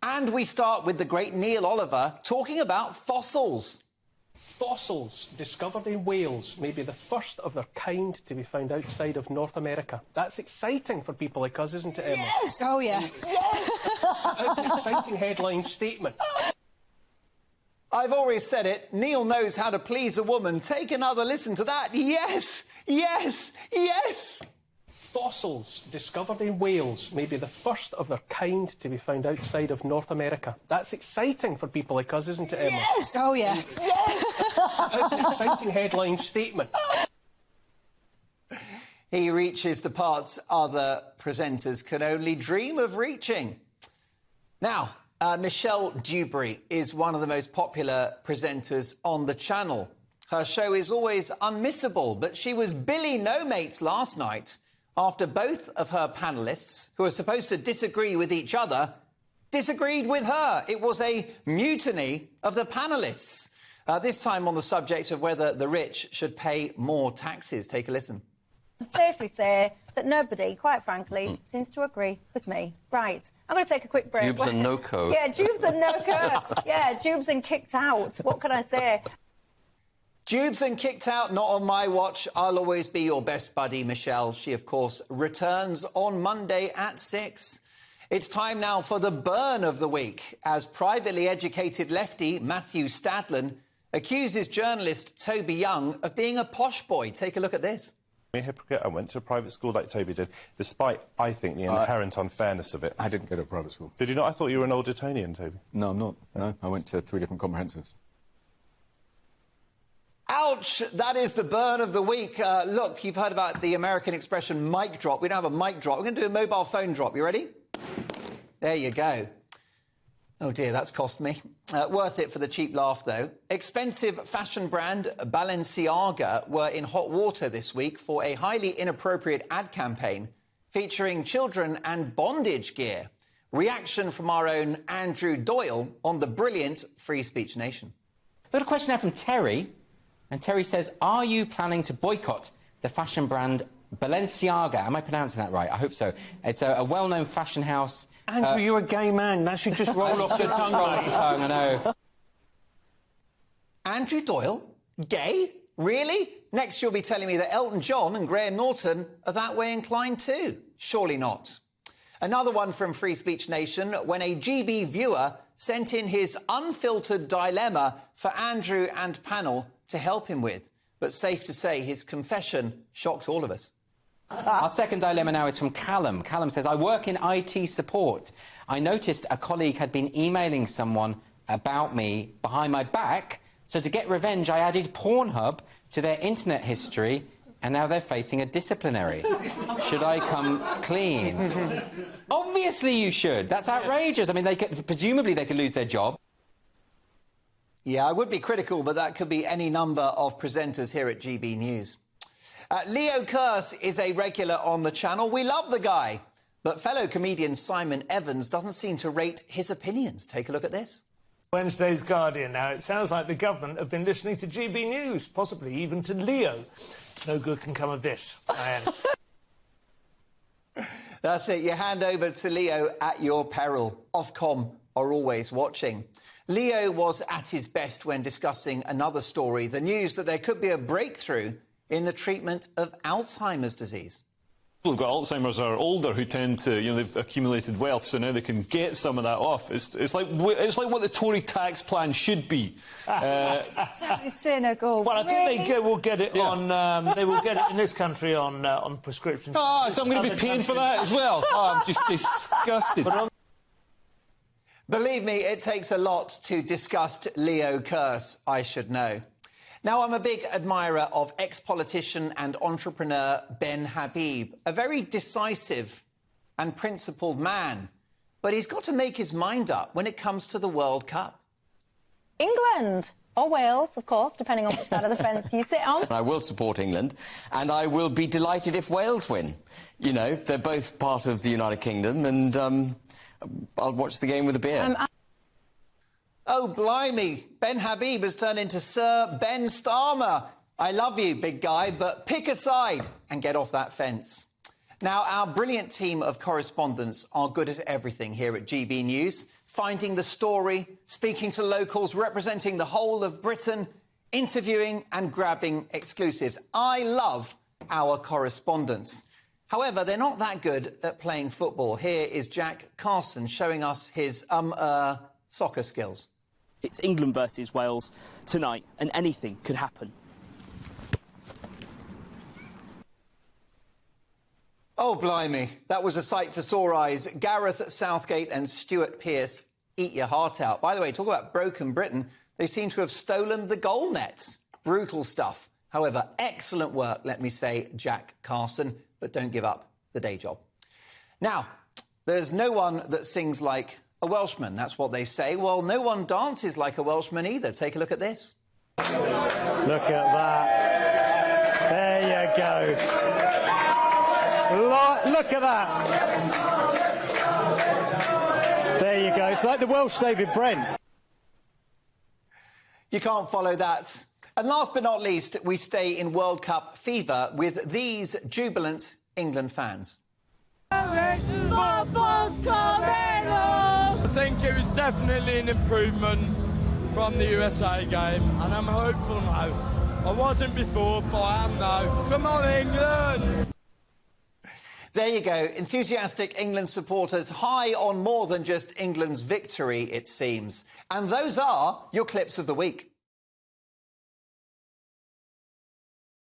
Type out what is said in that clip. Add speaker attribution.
Speaker 1: And we start with the great Neil Oliver talking about fossils.
Speaker 2: Fossils discovered in Wales may be the first of their kind to be found outside of North America. That's exciting for people like us, isn't it, Emma?
Speaker 3: Yes! Oh, yes. Yes!
Speaker 2: That's an exciting headline statement.
Speaker 1: I've always said it, Neil knows how to please a woman. Take another listen to that. Yes! Yes! Yes!
Speaker 2: Fossils discovered in Wales may be the first of their kind to be found outside of North America. That's exciting for people like us, isn't it, Emma?
Speaker 3: Yes! Oh, yes. Yes!
Speaker 2: That's an exciting headline statement.
Speaker 1: He reaches the parts other presenters can only dream of reaching. Now, Michelle Dewberry is one of the most popular presenters on the channel. Her show is always unmissable, but she was Billy No Mates last night after both of her panellists, who are supposed to disagree with each other, disagreed with her. It was a mutiny of the panellists, this time on the subject of whether the rich should pay more taxes. Take a listen.
Speaker 4: Safely say that nobody, quite frankly, seems to agree with me. Right, I'm going to take a quick break.
Speaker 5: Dubes and no code.
Speaker 4: Yeah, Dubes and no code. Yeah, Dubes and kicked out. What can I say?
Speaker 1: Dubes and kicked out, not on my watch. I'll always be your best buddy, Michelle. She, of course, returns on Monday at 6. It's time now for the burn of the week, as privately educated lefty Matthew Stadlen accuses journalist Toby Young of being a posh boy. Take a look at this.
Speaker 6: I'm a hypocrite. I went to a private school like Toby did, despite, I think, the inherent unfairness of it.
Speaker 7: I didn't go to a private school.
Speaker 6: Did you not? I thought you were an old Etonian, Toby.
Speaker 7: No, I'm not. No, I went to 3 different comprehensives.
Speaker 1: Ouch! That is the burn of the week. Look, you've heard about the American expression mic drop. We don't have a mic drop. We're going to do a mobile phone drop. You ready? There you go. Oh, dear, that's cost me. Worth it for the cheap laugh, though. Expensive fashion brand Balenciaga were in hot water this week for a highly inappropriate ad campaign featuring children and bondage gear. Reaction from our own Andrew Doyle on the brilliant Free Speech Nation.
Speaker 8: We've got a question now from Terry. And Terry says, are you planning to boycott the fashion brand Balenciaga? Am I pronouncing that right? I hope so. It's a well-known fashion house.
Speaker 2: Andrew, you're a gay man. That should just roll off your tongue.
Speaker 8: Roll off the tongue, I know.
Speaker 1: Andrew Doyle? Gay? Really? Next you'll be telling me that Elton John and Graham Norton are that way inclined too. Surely not. Another one from Free Speech Nation, when a GB viewer sent in his unfiltered dilemma for Andrew and panel to help him with. But safe to say, his confession shocked all of us.
Speaker 8: Our second dilemma now is from Callum. Callum says, I work in IT support. I noticed a colleague had been emailing someone about me behind my back, so to get revenge, I added Pornhub to their internet history, and now they're facing a disciplinary. Should I come clean? Obviously you should. That's outrageous. I mean, presumably they could lose their job.
Speaker 1: Yeah, I would be critical, but that could be any number of presenters here at GB News. Leo Kearse is a regular on the channel. We love the guy. But fellow comedian Simon Evans doesn't seem to rate his opinions. Take a look at this.
Speaker 9: Wednesday's Guardian now. It sounds like the government have been listening to GB News, possibly even to Leo. No good can come of this, Diane.
Speaker 1: That's it. You hand over to Leo at your peril. Ofcom are always watching. Leo was at his best when discussing another story, the news that there could be a breakthrough in the treatment of Alzheimer's disease.
Speaker 10: People who've got Alzheimer's are older who tend to, they've accumulated wealth, so now they can get some of that off. It's like what the Tory tax plan should be.
Speaker 4: So cynical.
Speaker 9: Well, I think they will get it on. They will get it in this country on prescription.
Speaker 10: Oh, so I'm going to be paying for that as well. Oh, I'm just disgusted.
Speaker 1: Believe me, it takes a lot to disgust Leo Kearse, I should know. Now, I'm a big admirer of ex-politician and entrepreneur Ben Habib, a very decisive and principled man. But he's got to make his mind up when it comes to the World Cup.
Speaker 4: England. Or Wales, of course, depending on which side of the fence you sit on.
Speaker 5: I will support England, and I will be delighted if Wales win. You know, they're both part of the United Kingdom, and I'll watch the game with a beer.
Speaker 1: Oh, blimey. Ben Habib has turned into Sir Ben Starmer. I love you, big guy, but pick a side and get off that fence. Now, our brilliant team of correspondents are good at everything here at GB News. finding the story, speaking to locals, representing the whole of Britain, interviewing and grabbing exclusives. I love our correspondents. However, they're not that good at playing football. Here is Jack Carson showing us his soccer skills.
Speaker 11: It's England versus Wales tonight, and anything could happen.
Speaker 1: Oh, blimey. That was a sight for sore eyes. Gareth Southgate and Stuart Pearce eat your heart out. By the way, talk about broken Britain. They seem to have stolen the goal nets. Brutal stuff. However, excellent work, let me say, Jack Carson. But don't give up the day job. Now, there's no one that sings like a Welshman. That's what they say. Well, no one dances like a Welshman either. Take a look at this.
Speaker 12: Look at that. There you go. Look at that. There you go. It's like the Welsh David Brent.
Speaker 1: You can't follow that. And last but not least, we stay in World Cup fever with these jubilant England fans.
Speaker 13: I think it was definitely an improvement from the USA game, and I'm hopeful now. I wasn't before, but I am now. Come on, England!
Speaker 1: There you go. Enthusiastic England supporters high on more than just England's victory, it seems. And those are your clips of the week.